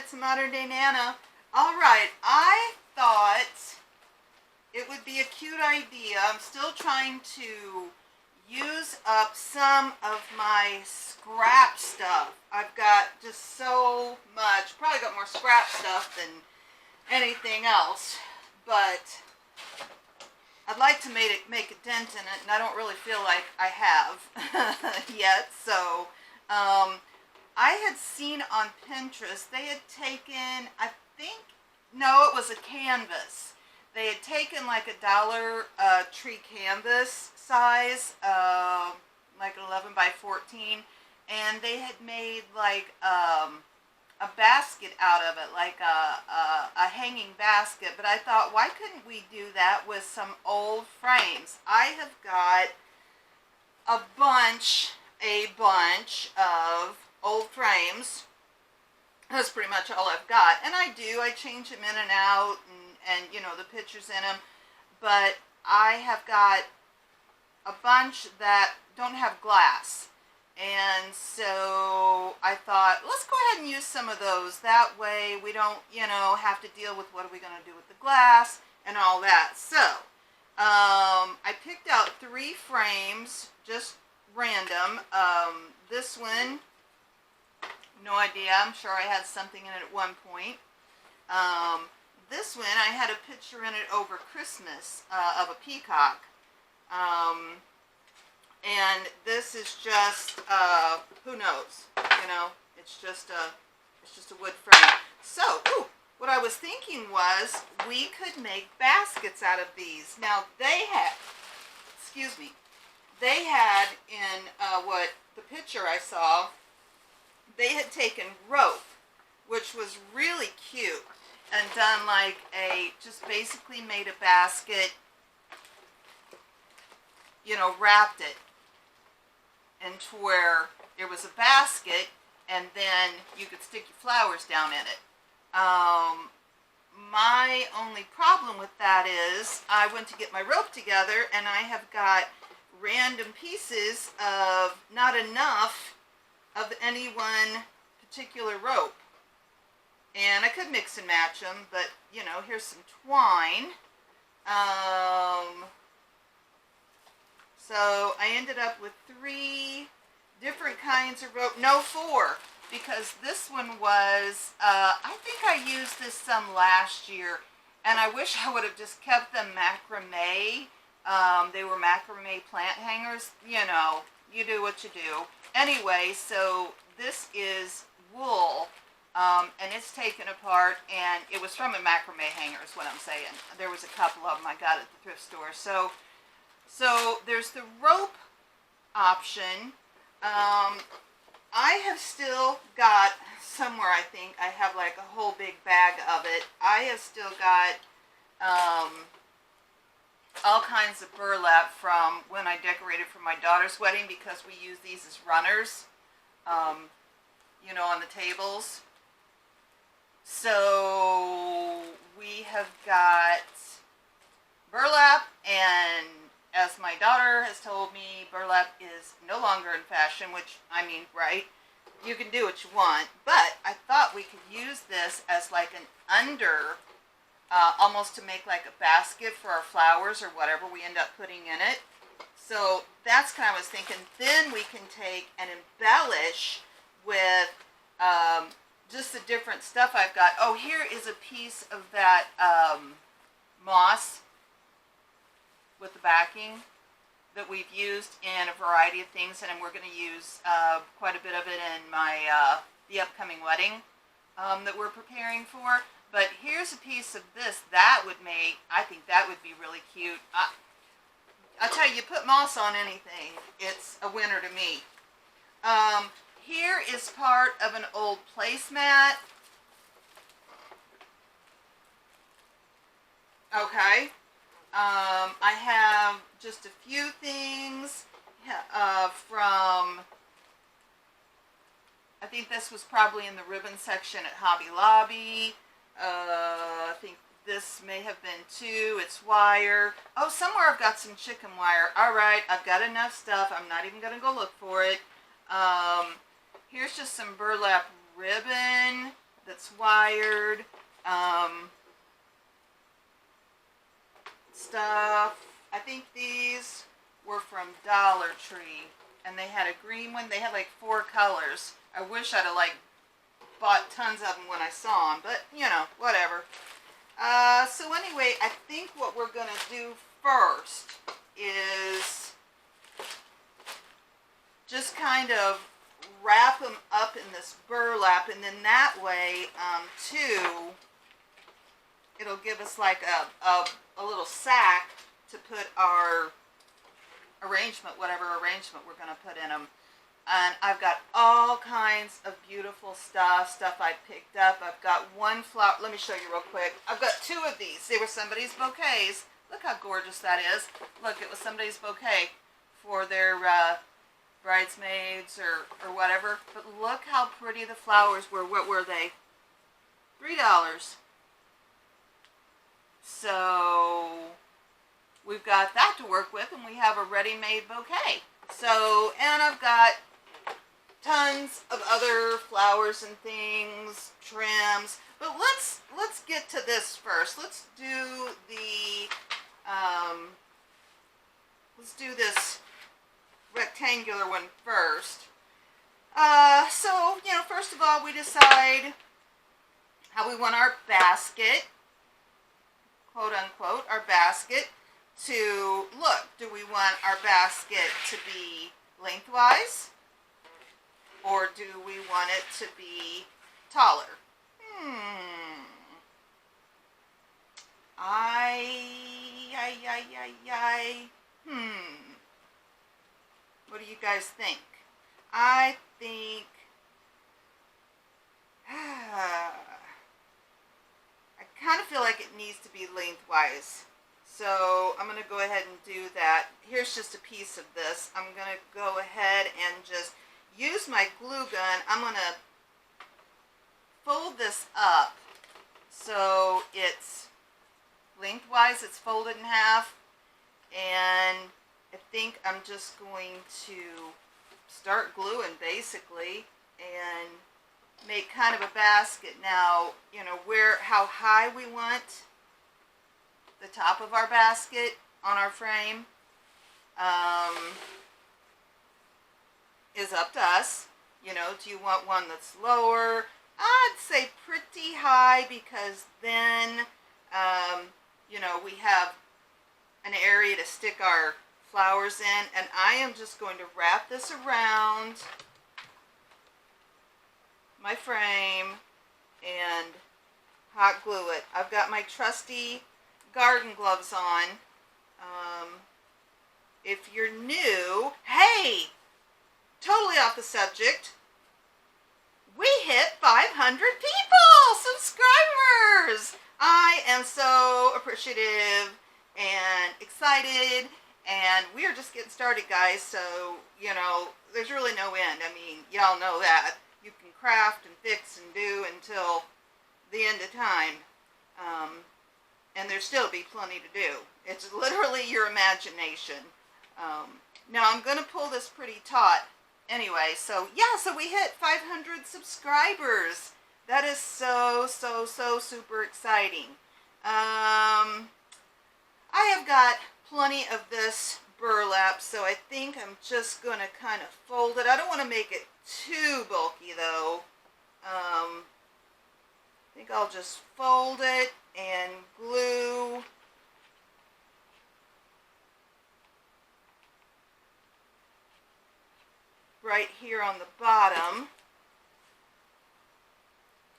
it's Modern Day Nana. Alright, I thought it would be a cute idea. I'm still trying to use up some of my scrap stuff. I've got just so much. Probably got more scrap stuff than anything else. But I'd like to make a dent in it, and I don't really feel like I have yet. So, I had seen on Pinterest, they had taken, I think, no, it was a canvas. They had taken like a Dollar Tree canvas size, like 11 by 14, and they had made like a basket out of it, like a hanging basket. But I thought, why couldn't we do that with some old frames? I have got a bunch of old frames. That's pretty much all I've got, and I change them in and out, and you know, the pictures in them. But I have got a bunch that don't have glass, and so I thought, let's go ahead and use some of those. That way we don't, you know, have to deal with what are we going to do with the glass and all that. So I picked out 3 frames, just random. This one, no idea. I'm sure I had something in it at one point. This one, I had a picture in it over Christmas of a peacock. And this is just, who knows? You know, it's just a wood frame. So, what I was thinking was we could make baskets out of these. Now, they had, excuse me, they had in what the picture I saw, they had taken rope, which was really cute, and done like just basically made a basket, you know, wrapped it into where it was a basket, and then you could stick your flowers down in it. My only problem with that is I went to get my rope together, and I have got random pieces of not enough of any one particular rope. And I could mix and match them, but you know, here's some twine. So I ended up with 3 different kinds of rope. No, 4, because this one was, I think I used this some last year, and I wish I would have just kept them macrame. They were macrame plant hangers. You know, you do what you do. Anyway, so this is wool, and it's taken apart, and it was from a macrame hanger is what I'm saying. There was a couple of them I got at the thrift store. So there's the rope option. I have still got somewhere, I think I have like a whole big bag of it. I have still got all kinds of burlap from when I decorated for my daughter's wedding, because we use these as runners, you know, on the tables. So we have got burlap, and as my daughter has told me, burlap is no longer in fashion, which, I mean, right? You can do what you want, but I thought we could use this as like an under, almost to make like a basket for our flowers or whatever we end up putting in it. So that's kind of what I was thinking. Then we can take and embellish with just the different stuff I've got. Oh, here is a piece of that moss with the backing that we've used in a variety of things, and we're going to use quite a bit of it in my the upcoming wedding that we're preparing for. But here's a piece of this that would make, I think that would be really cute. I tell you, put moss on anything, it's a winner to me. Here is part of an old placemat. Okay. I have just a few things from, I think this was probably in the ribbon section at Hobby Lobby. I think this may have been too. It's wire. Oh, somewhere I've got some chicken wire. Alright, I've got enough stuff. I'm not even going to go look for it. Here's just some burlap ribbon that that's wired, stuff. I think these were from Dollar Tree, and they had a green one. They had like 4 colors. I wish I'd have like bought tons of them when I saw them, but you know, whatever. So anyway, I think what we're gonna do first is just kind of wrap them up in this burlap, and then that way, too, it'll give us like a little sack to put our arrangement, whatever arrangement we're going to put in them. And I've got all kinds of beautiful stuff I picked up. I've got one flower. Let me show you real quick. I've got 2 of these. They were somebody's bouquets. Look how gorgeous that is. Look, it was somebody's bouquet for their bridesmaids or whatever. But look how pretty the flowers were. What were they? $3. So we've got that to work with, and we have a ready-made bouquet. So, and I've got tons of other flowers and things, trims. But let's get to this first. Let's do the let's do this rectangular one first. So, you know, first of all, we decide how we want our basket, quote unquote, our basket to look. Do we want our basket to be lengthwise, or do we want it to be taller? What do you guys think? I think I kind of feel like it needs to be lengthwise. So I'm going to go ahead and do that. Here's just a piece of this. I'm going to go ahead and just use my glue gun. I'm going to fold this up so it's lengthwise, it's folded in half, and I think I'm just going to start gluing basically and make kind of a basket. Now, you know, how high we want the top of our basket on our frame is up to us. You know, do you want one that's lower? I'd say pretty high, because then you know, we have an area to stick our flowers in, and I am just going to wrap this around my frame and hot glue it. I've got my trusty garden gloves on. If you're new, hey, totally off the subject, we hit 500 people, subscribers. I am so appreciative and excited, and we are just getting started, guys. So, you know, there's really no end. I mean, y'all know that. You can craft and fix and do until the end of time. And there'll still be plenty to do. It's literally your imagination. Now I'm going to pull this pretty taut. Anyway, so yeah, so we hit 500 subscribers. That is so super exciting. I have got plenty of this burlap, so I think I'm just going to kind of fold it. I don't want to make it too bulky though. I think I'll just fold it and glue right here on the bottom.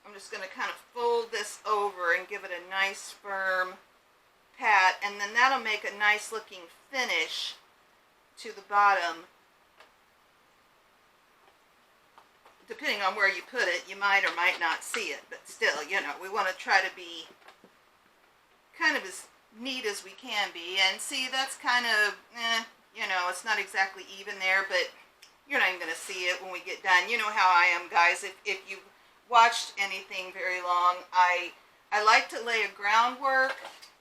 I'm just going to kind of fold this over and give it a nice firm pat, and then that'll make a nice looking finish to the bottom. Depending on where you put it, you might or might not see it, but still, you know, we want to try to be kind of as neat as we can be. And see, that's kind of, you know, it's not exactly even there, but you're not even going to see it when we get done. You know how I am, guys. If you've watched anything very long, I like to lay a groundwork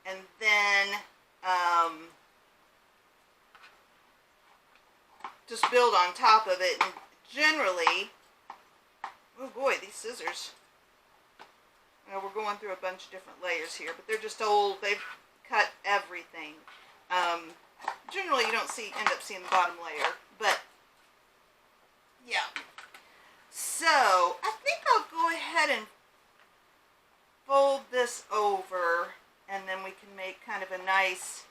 and then just build on top of it. And generally, oh boy, these scissors. we're going through a bunch of different layers here, but they're just old. They've cut everything. Generally, you don't end up seeing the bottom layer, but yeah. So I think I'll go ahead and fold this over, and then we can make kind of a nice.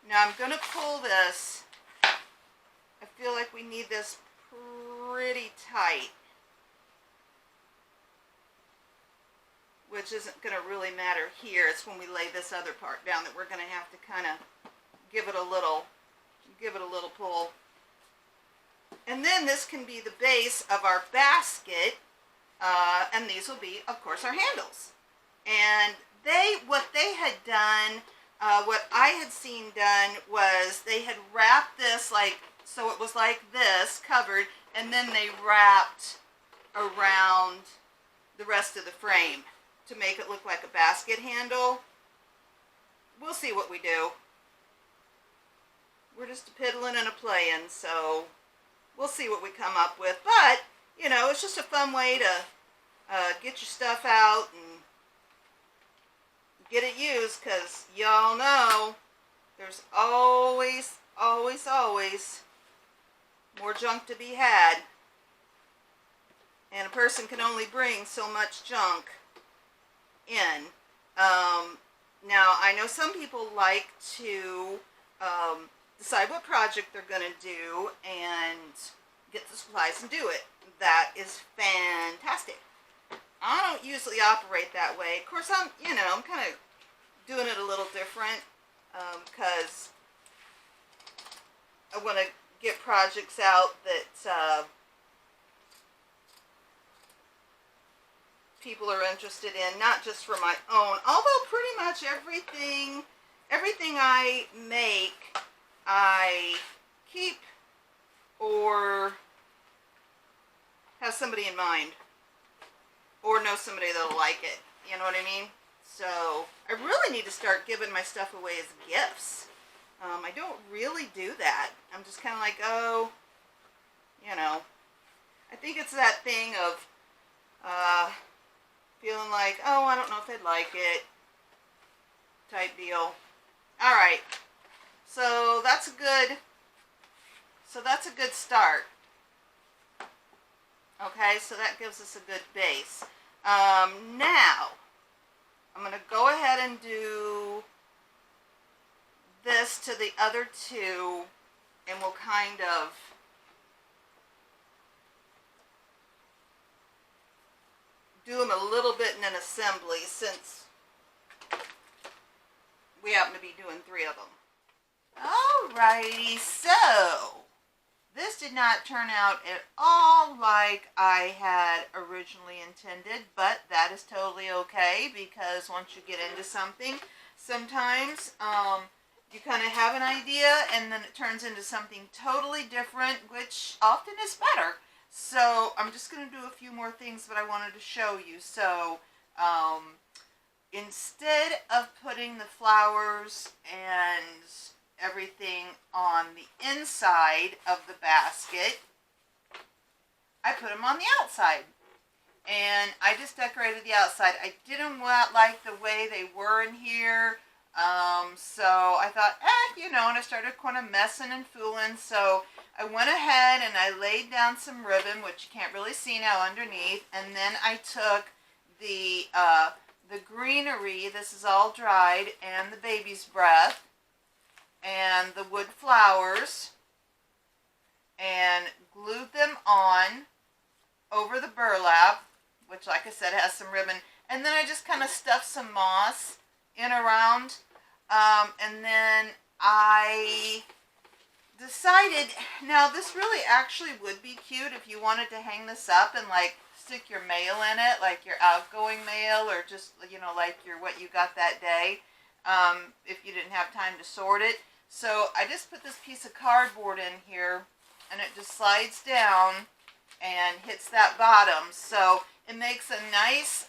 Now I'm going to pull this. I feel like we need this pretty tight, which isn't going to really matter here. It's when we lay this other part down that we're going to have to kind of give it a little pull. And then this can be the base of our basket, and these will be, of course, our handles. And what they had done, what I had seen done was they had wrapped this so it was like this, covered, and then they wrapped around the rest of the frame to make it look like a basket handle. We'll see what we do. We're just a piddling and a playing, so we'll see what we come up with. But, it's just a fun way to get your stuff out and get it used, because y'all know there's always more junk to be had. And a person can only bring so much junk in. Now, I know some people like to decide what project they're going to do and get the supplies and do it. That is fantastic. I don't usually operate that way. Of course, I'm kind of doing it a little different because I want to get projects out that people are interested in, not just for my own. Although pretty much everything I make, I keep or have somebody in mind, or know somebody that'll like it. You know what I mean? So I really need to start giving my stuff away as gifts. I don't really do that. I'm just kind of like, oh, I think it's that thing of feeling like, oh, I don't know if they'd like it type deal. All right, so that's a good start. Okay, so that gives us a good base. Now I'm going to go ahead and do this to the other two, and we'll kind of do them a little bit in an assembly, since we happen to be doing 3 of them. Alrighty, so this did not turn out at all like I had originally intended, but that is totally okay, because once you get into something, sometimes you kind of have an idea and then it turns into something totally different, which often is better. So I'm just going to do a few more things that I wanted to show you. So instead of putting the flowers and everything on the inside of the basket, I put them on the outside. And I just decorated the outside. I didn't like the way they were in here. So I thought, and I started kind of messing and fooling. So I went ahead and I laid down some ribbon, which you can't really see now underneath. And then I took the greenery, this is all dried, and the baby's breath, and the wood flowers, and glued them on over the burlap, which, like I said, has some ribbon. And then I just kind of stuffed some moss in around, and then I decided, now this really actually would be cute if you wanted to hang this up and stick your mail in it, like your outgoing mail, or just like what you got that day, if you didn't have time to sort it. So I just put this piece of cardboard in here, and it just slides down and hits that bottom. So it makes a nice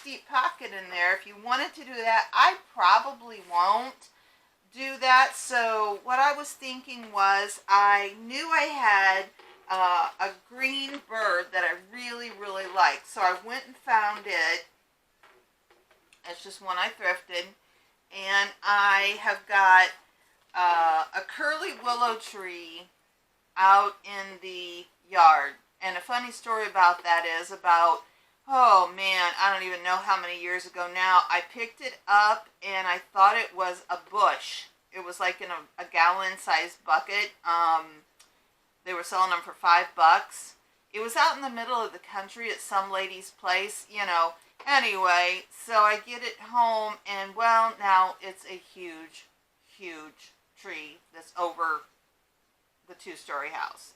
deep pocket in there. If you wanted to do that, I probably won't do that. So what I was thinking was, I knew I had a green bird that I really like. So I went and found it. It's just one I thrifted. And I have got a curly willow tree out in the yard. And a funny story about that is about, oh man, I don't even know how many years ago now, I picked it up and I thought it was a bush. It was like in a gallon-sized bucket. They were selling them for $5. It was out in the middle of the country at some lady's place, you know. Anyway, so I get it home, and well, now it's a huge, huge tree that's over the 2-story house.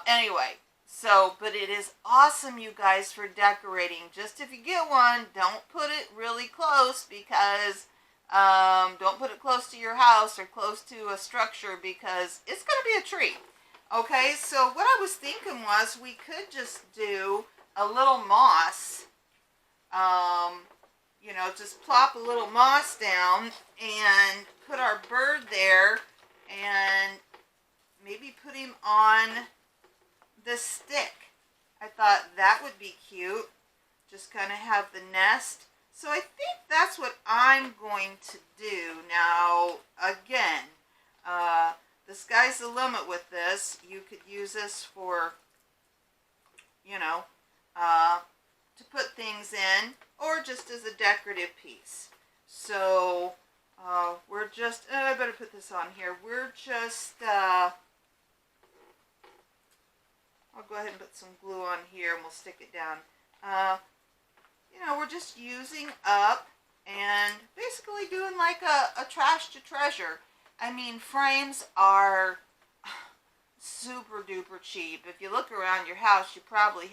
Anyway, so, but it is awesome, you guys, for decorating. Just if you get one, don't put it really close, because don't put it close to your house or close to a structure, because it's going to be a tree. Okay, so what I was thinking was we could just do a little moss. You know, just plop a little moss down and put our bird there and maybe put him on the stick. I thought that would be cute. Just kind of have the nest. So I think that's what I'm going to do. Now, again, the sky's the limit with this. You could use this for, you know, to put things in, or just as a decorative piece. So, we're just, I better put this on here. We're just, I'll go ahead and put some glue on here and we'll stick it down. You know, we're just using up and basically doing like a trash to treasure. I mean, frames are super duper cheap. If you look around your house, you probably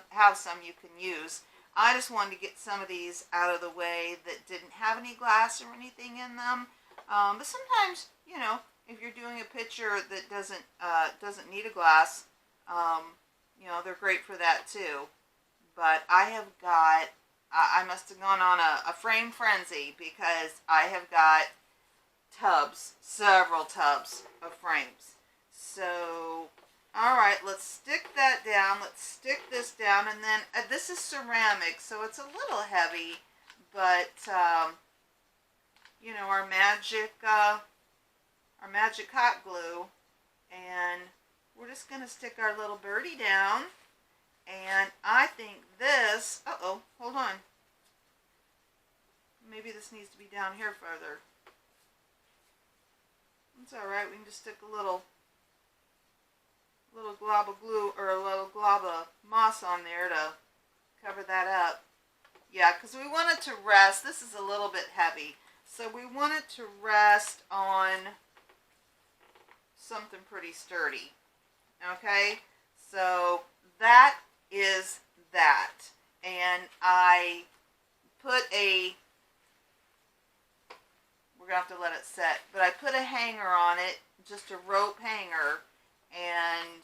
have some you can use. I just wanted to get some of these out of the way that didn't have any glass or anything in them. But sometimes, you know, if you're doing a picture that doesn't need a glass, you know, they're great for that too. But I have got, I must have gone on a frame frenzy, because I have got tubs, several tubs of frames. So, alright, let's stick that down. Let's stick this down, and then this is ceramic, so it's a little heavy, but you know, our magic hot glue, and we're just gonna stick our little birdie down. And I think this, hold on. Maybe this needs to be down here further. It's alright, we can just stick a little glob of glue, or a little glob of moss on there to cover that up. Yeah, because we want it to rest. This is a little bit heavy. So we want it to rest on something pretty sturdy. Okay, so that is that. And I put we're going to have to let it set, but I put a hanger on it, just a rope hanger, and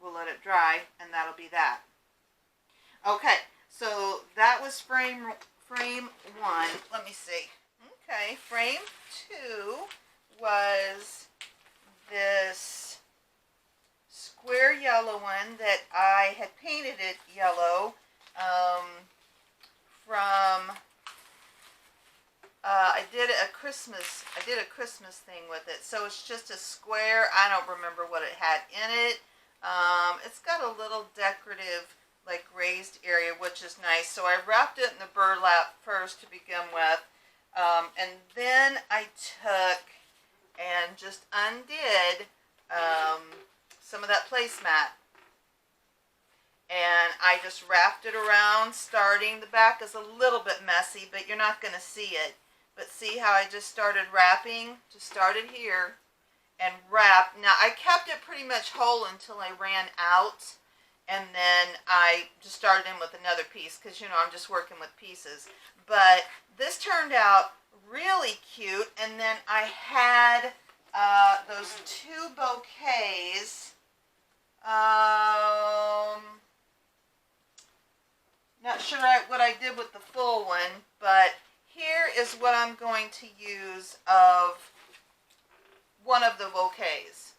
we'll let it dry, and that'll be that. Okay, so that was frame 1. Let me see. Okay, frame 2 was this square yellow one that I had painted it yellow from I did a Christmas thing with it. So it's just a square. I don't remember what it had in it. It's got a little decorative, like, raised area, which is nice. So I wrapped it in the burlap first to begin with. And then I took and just undid some of that placemat. And I just wrapped it around, starting. The back is a little bit messy, but you're not going to see it. But see how I just started wrapping? Just started here and wrapped. Now, I kept it pretty much whole until I ran out. And then I just started in with another piece, because, you know, I'm just working with pieces. But this turned out really cute. And then I had those 2 bouquets. Not sure what I did with the full one, but here is what I'm going to use of one of the bouquets.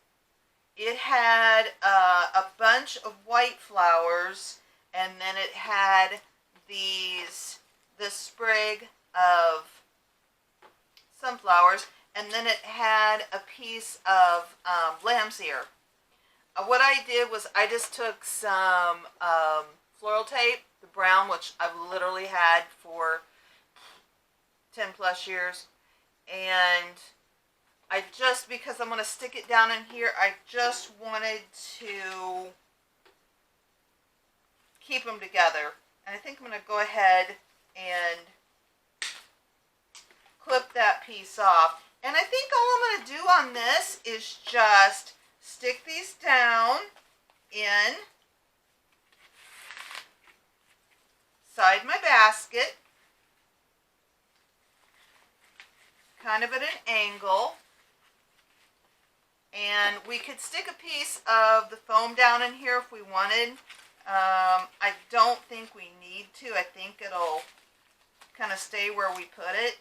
It had a bunch of white flowers, and then it had this sprig of sunflowers, and then it had a piece of lamb's ear. What I did was I just took some floral tape, the brown, which I've literally had for 10 plus years, and I just, because I'm going to stick it down in here, I just wanted to keep them together. And I think I'm going to go ahead and clip that piece off. And I think all I'm going to do on this is just stick these down in inside my basket, kind of at an angle. And we could stick a piece of the foam down in here if we wanted. I don't think we need to. I think it'll kind of stay where we put it.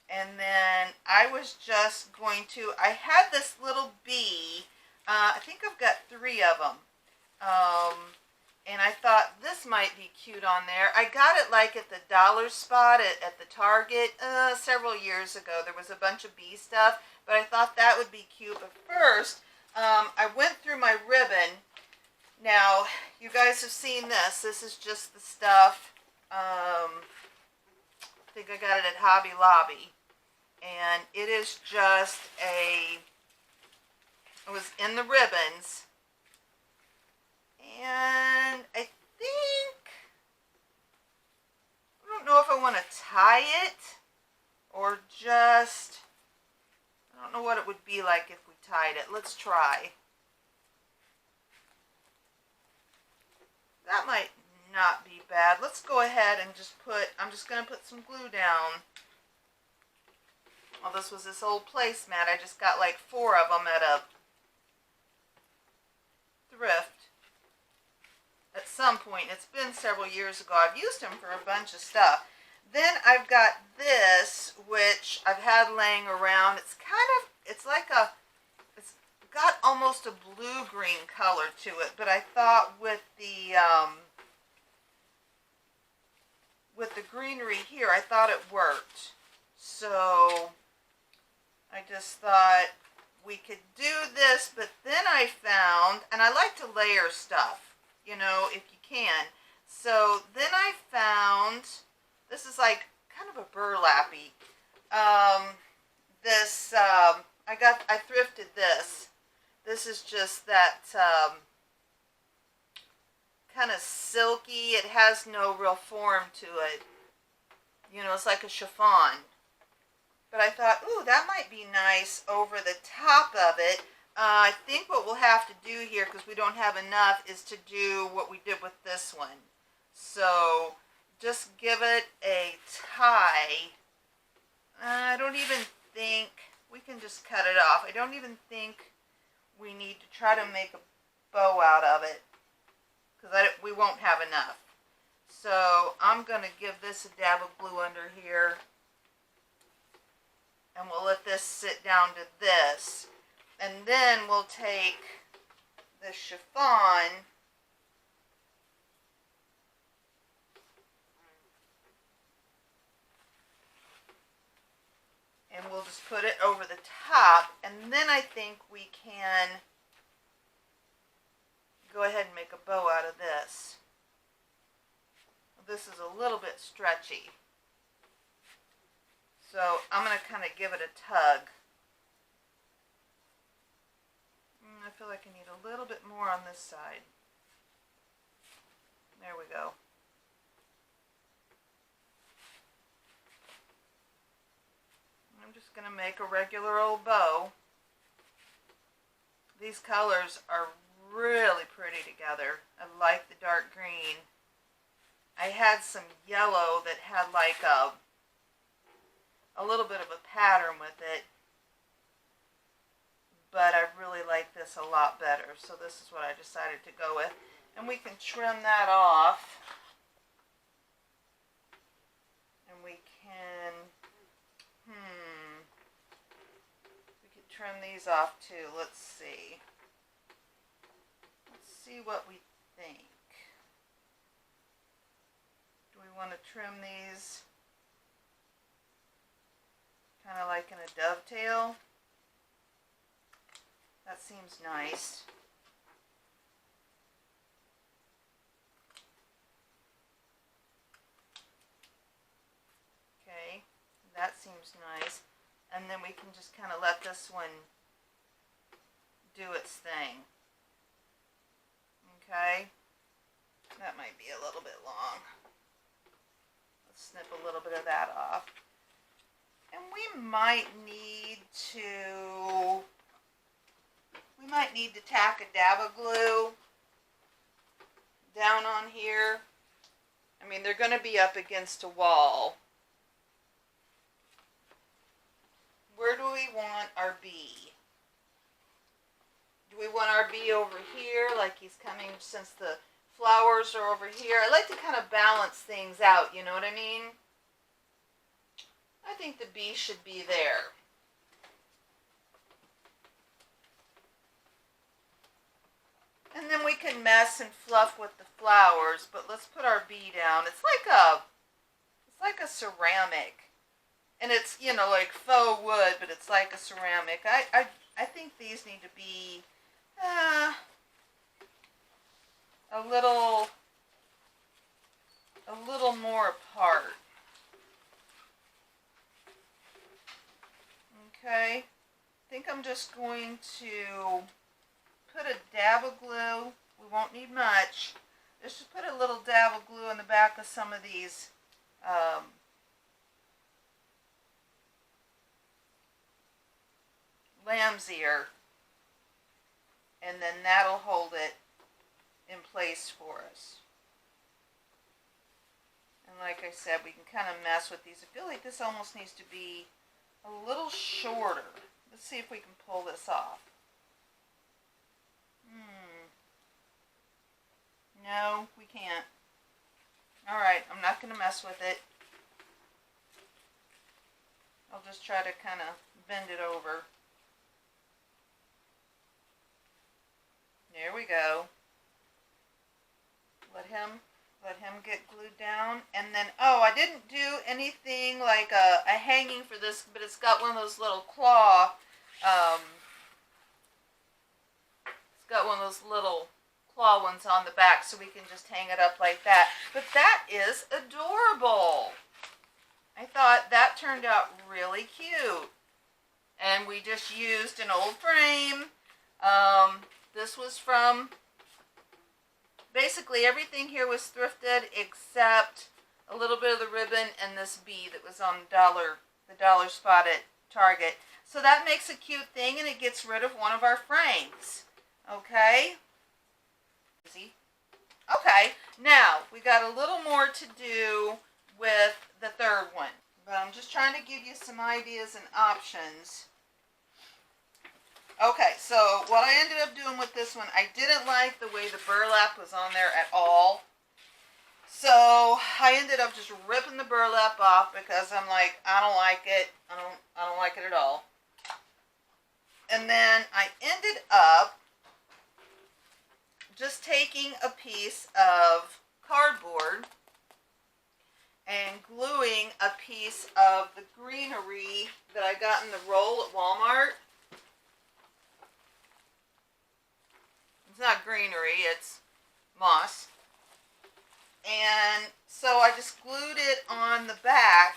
And then I was just going to, I had this little bee. I think I've got 3 of them. And I thought this might be cute on there. I got it like at the dollar spot at the Target several years ago. There was a bunch of bee stuff, but I thought that would be cute. But first, I went through my ribbon. Now, you guys have seen this. This is just the stuff. I think I got it at Hobby Lobby. And it is just it was in the ribbons. And I don't know if I want to tie it or just, I don't know what it would be like if we tied it. Let's try. That might not be bad. Let's go ahead and just I'm just going to put some glue down. Well, this was this old placemat. I just got like 4 of them at a Thrift. At some point, it's been several years ago. I've used them for a bunch of stuff. Then I've got this, which I've had laying around. It's got almost a blue-green color to it, but I thought with the greenery here, I thought it worked. So I just thought we could do this, but then I found, and I like to layer stuff, you know, if you can. So then I found, this is like kind of a burlappy. I thrifted this. This is just that kind of silky. It has no real form to it. You know, it's like a chiffon. But I thought, ooh, that might be nice over the top of it. I think what we'll have to do here, because we don't have enough, is to do what we did with this one. So just give it a tie. I don't even think, we can just cut it off. I don't even think we need to try to make a bow out of it, because we won't have enough. So I'm going to give this a dab of glue under here. And we'll let this sit down to this. And then we'll take the chiffon and we'll just put it over the top. And then I think we can go ahead and make a bow out of this. This is a little bit stretchy. So I'm going to kind of give it a tug. I feel like I need a little bit more on this side. There we go. I'm just going to make a regular old bow. These colors are really pretty together. I like the dark green. I had some yellow that had like a little bit of a pattern with it, but I really like this a lot better, so this is what I decided to go with. And we can trim that off, and we can trim these off too. Let's see. Let's see what we think. Do we want to trim these kind of like in a dovetail? That seems nice. Okay, that seems nice. And then we can just kind of let this one do its thing. Okay, that might be a little bit long. Let's snip a little bit of that off. And we might need to tack a dab of glue down on here. I mean, they're going to be up against a wall. Where do we want our bee? Do we want our bee over here, like he's coming since the flowers are over here? I like to kind of balance things out, you know what I mean? I think the bee should be there. And then we can mess and fluff with the flowers, but let's put our bee down. It's like a ceramic. And it's, you know, like faux wood, but it's like a ceramic. I think these need to be a little more apart. Okay, I think I'm just going to put a dab of glue. We won't need much. Just put a little dab of glue in the back of some of these lamb's ear, and then that'll hold it in place for us. And like I said, we can kind of mess with these. I feel like this almost needs to be a little shorter. Let's see if we can pull this off. No, we can't. Alright, I'm not going to mess with it. I'll just try to kind of bend it over. There we go. Let him get glued down. And then, oh, I didn't do anything like a hanging for this, but it's got one of those little claw, it's got one of those little claw ones on the back, so we can just hang it up like that. But that is adorable. I thought that turned out really cute. And we just used an old frame. This was from, basically everything here was thrifted except a little bit of the ribbon and this bee that was on the dollar spot at Target. So that makes a cute thing, and it gets rid of one of our frames. Okay? Easy. Okay, now we got a little more to do with the third one. But I'm just trying to give you some ideas and options. Okay, so what I ended up doing with this one, I didn't like the way the burlap was on there at all. So I ended up just ripping the burlap off because I'm like, I don't like it. I don't like it at all. And then I ended up just taking a piece of cardboard and gluing a piece of the greenery that I got in the roll at Walmart. It's not greenery, it's moss. And so I just glued it on the back,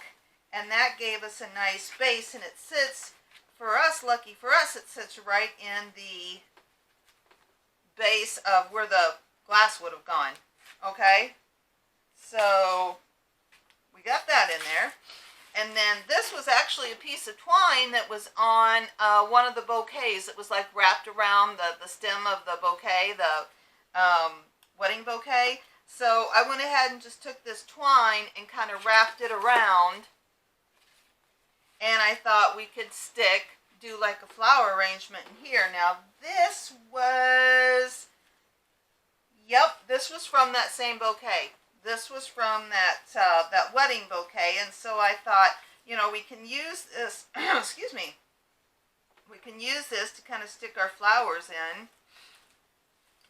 and that gave us a nice base, and it sits, for us, lucky for us, it sits right in the base of where the glass would have gone. Okay? So we got that in there. And then this was actually a piece of twine that was on one of the bouquets. It was like wrapped around the stem of the bouquet, the wedding bouquet. So I went ahead and just took this twine and kind of wrapped it around. And I thought we could do like a flower arrangement in here. Now this was, this was from that same bouquet. This was from that wedding bouquet, and so I thought, you know, we can use this, excuse me, we can use this to kind of stick our flowers in.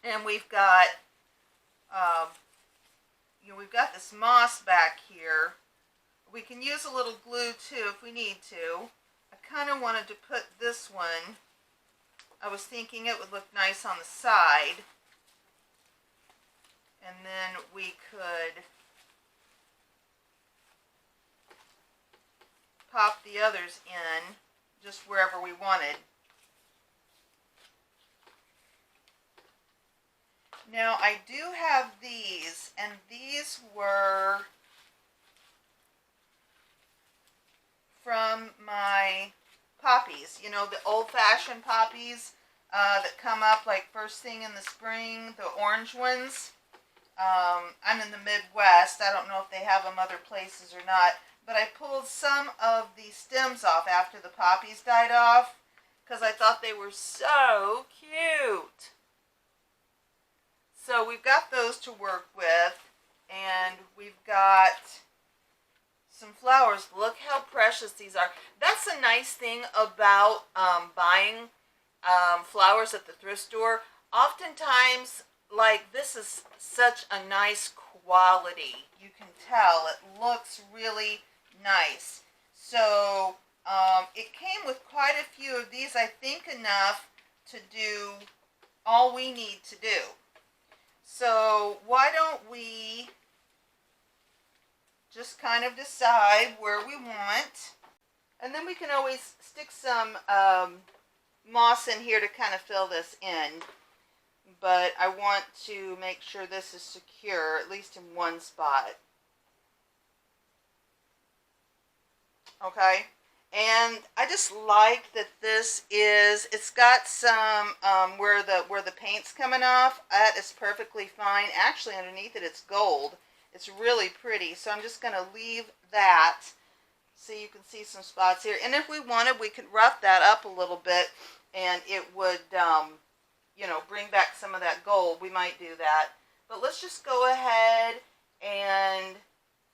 And we've got, we've got this moss back here. We can use a little glue too if we need to. I kind of wanted to put this one, I was thinking it would look nice on the side. And then we could pop the others in just wherever we wanted. Now I do have these, and these were from my poppies, you know, the old-fashioned poppies that come up like first thing in the spring, the orange ones. I'm in the Midwest. I don't know if they have them other places or not, but I pulled some of the stems off after the poppies died off because I thought they were so cute. So we've got those to work with, and we've got some flowers. Look how precious these are. That's a nice thing about buying flowers at the thrift store. Oftentimes, like, this is such a nice quality. You can tell it looks really nice. So it came with quite a few of these, I think enough to do all we need to do. So why don't we just kind of decide where we want, and then we can always stick some moss in here to kind of fill this in. But I want to make sure this is secure, at least in one spot. Okay, and I just like that this is, it's got some where the paint's coming off. That is perfectly fine. Actually, underneath it, it's gold. It's really pretty, so I'm just going to leave that so you can see some spots here. And if we wanted, we could rough that up a little bit, and it would, bring back some of that gold. We might do that. But let's just go ahead and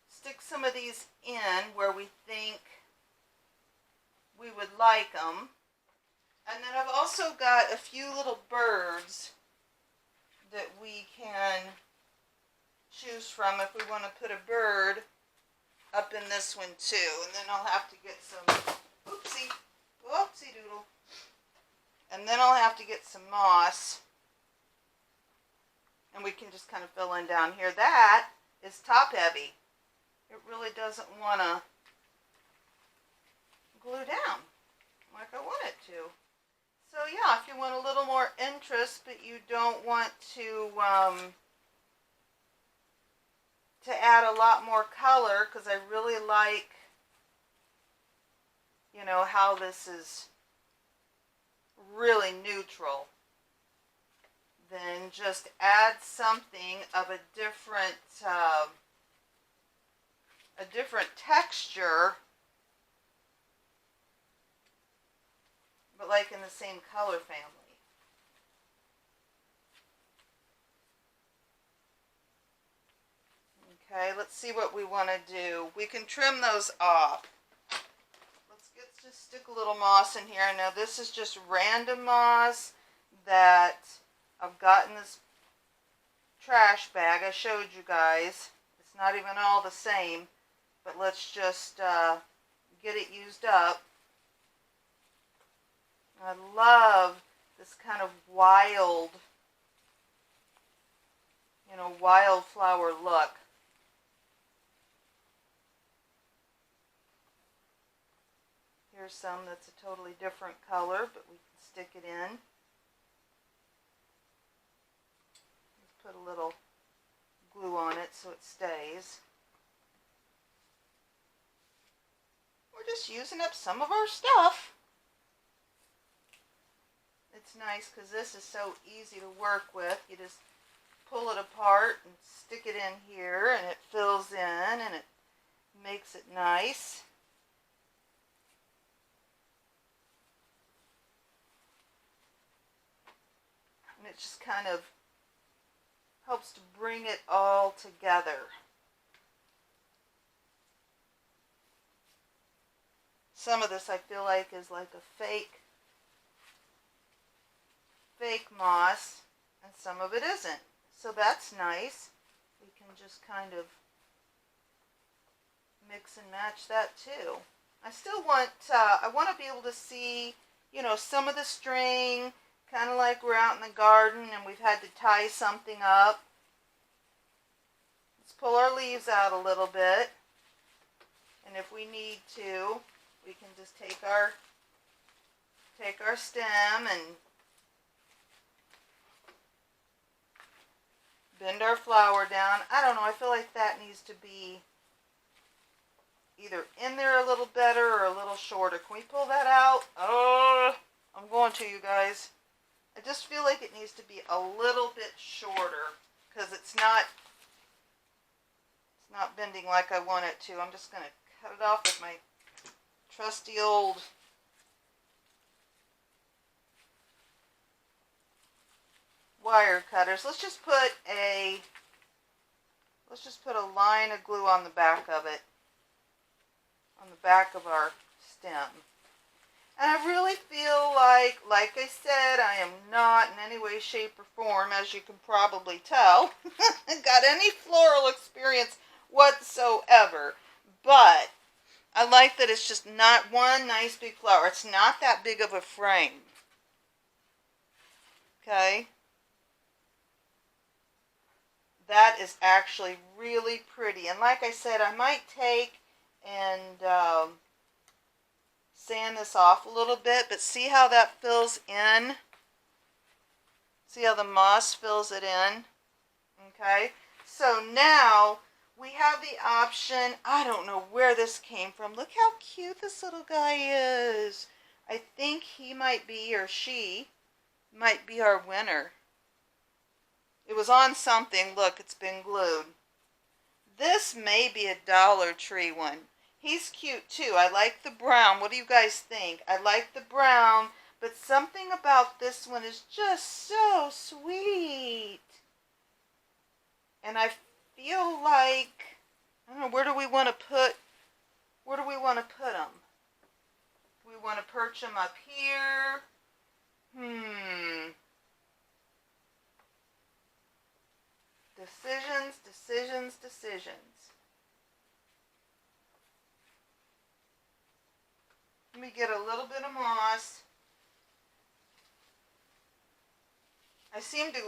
stick some of these in where we think we would like them. And then I've also got a few little birds that we can choose from if we want to put a bird up in this one too. And then I'll have to get some, whoopsie doodle. And then I'll have to get some moss. And we can just kind of fill in down here. That is top heavy. It really doesn't want to glue down like I want it to. So yeah, if you want a little more interest, but you don't want to add a lot more color, because I really like, how this is really neutral, then just add something of a different texture, but like in the same color family. Okay, let's see what we want to do. We can trim those off. Let's just stick a little moss in here. Now this is just random moss that I've got in this trash bag. I showed you guys. It's not even all the same, but let's just get it used up. I love this kind of wildflower look. Here's some that's a totally different color, but we can stick it in. Let's put a little glue on it so it stays. We're just using up some of our stuff. It's nice because this is so easy to work with. You just pull it apart and stick it in here, and it fills in, and it makes it nice. And it just kind of helps to bring it all together. Some of this I feel like is like a fake fake moss and some of it isn't. So that's nice. We can just kind of mix and match that too. I still want, I want to be able to see, you know, some of the string, kind of like we're out in the garden and we've had to tie something up. Let's pull our leaves out a little bit. And if we need to, we can just take our stem and bend our flower down. I don't know, I feel like that needs to be either in there a little better or a little shorter. Can we pull that out? Oh, I'm going to, you guys. I just feel like it needs to be a little bit shorter because it's not bending like I want it to. I'm just going to cut it off with my trusty old wire cutters. Let's just put a line of glue on the back of it, on the back of our stem. And I really feel like I said, I am not in any way, shape, or form, as you can probably tell, got any floral experience whatsoever. But I like that it's just not one nice big flower. It's not that big of a frame. Okay? That is actually really pretty. And like I said, I might take and sand this off a little bit, but see how that fills in? See how the moss fills it in? Okay? So now we have the option. I don't know where this came from. Look how cute this little guy is. I think he might be, or she might be our winner. It was on something. Look, it's been glued. This may be a Dollar Tree one. He's cute too. I like the brown. What do you guys think? I like the brown, but something about this one is just so sweet. And I feel like, I don't know, where do we want to put them? Do we want to perch them up here? Decisions, decisions, decisions. Let me get a little bit of moss. I seem to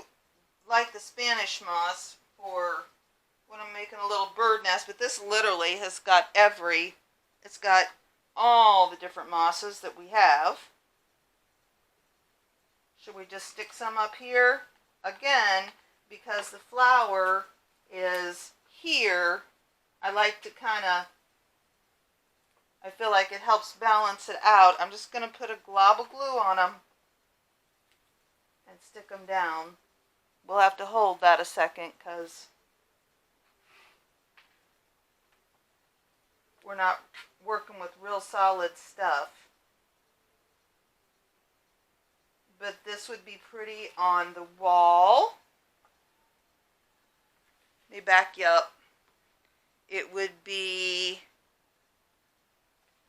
like the Spanish moss for when I'm making a little bird nest, but this literally has got it's got all the different mosses that we have. Should we just stick some up here? Again, because the flower is here, I like to I feel like it helps balance it out. I'm just going to put a glob of glue on them and stick them down. We'll have to hold that a second because we're not working with real solid stuff. But this would be pretty on the wall. Let me back you up. It would be,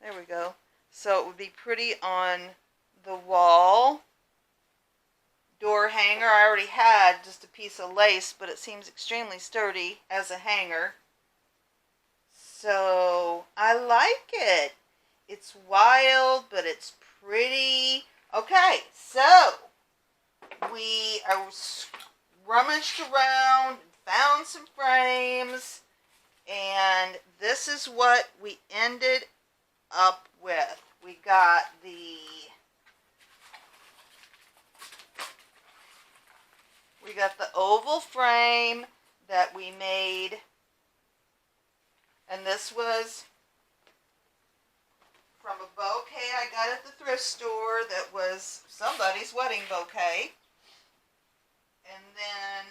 there we go. So it would be pretty on the wall. Door hanger. I already had just a piece of lace, but it seems extremely sturdy as a hanger. So I like it. It's wild, but it's pretty. Okay, so we rummaged around and found some frames, and this is what we ended up with. We got the oval frame that we made, and this was from a bouquet I got at the thrift store that was somebody's wedding bouquet. And then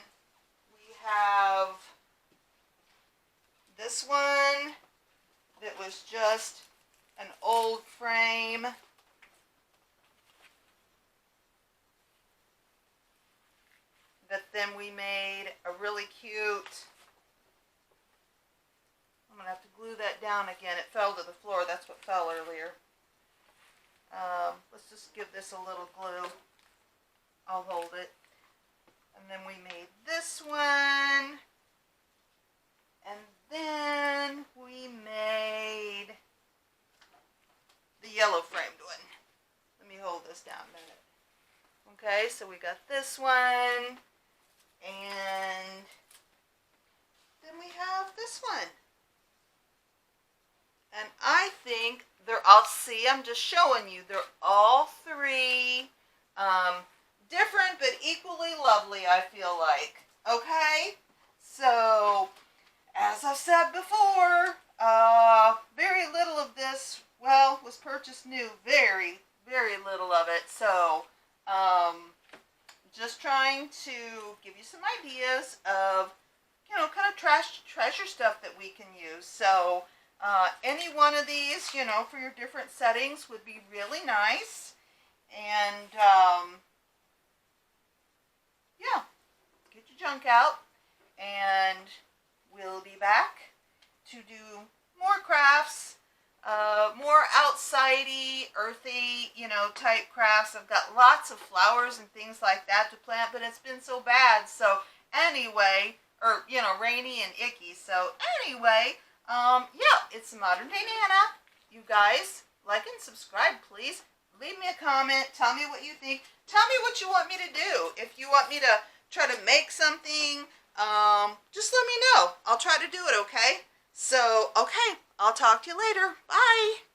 we have this one that was just an old frame. That then we made a really cute, I'm going to have to glue that down again. It fell to the floor. That's what fell earlier. Let's just give this a little glue. I'll hold it. And then we made this one. And then we made the yellow framed one. Let me hold this down a minute. Okay, so we got this one. And then we have this one. And I think I'm just showing you, they're all three different but equally lovely, I feel like. Okay? So, as I've said before, very little of this, well, was purchased new. Very, very little of it. So, just trying to give you some ideas of, kind of treasure stuff that we can use. So, any one of these, for your different settings would be really nice. And, yeah, get your junk out. And we'll be back to do more crafts, more outsidey, earthy, type crafts. I've got lots of flowers and things like that to plant, but it's been so bad. So, anyway, or, rainy and icky. So, anyway, yeah, it's Modern Day Nana. You guys, like and subscribe, please. Leave me a comment. Tell me what you think. Tell me what you want me to do. If you want me to try to make something, just let me know. I'll try to do it, okay? So, okay, I'll talk to you later. Bye.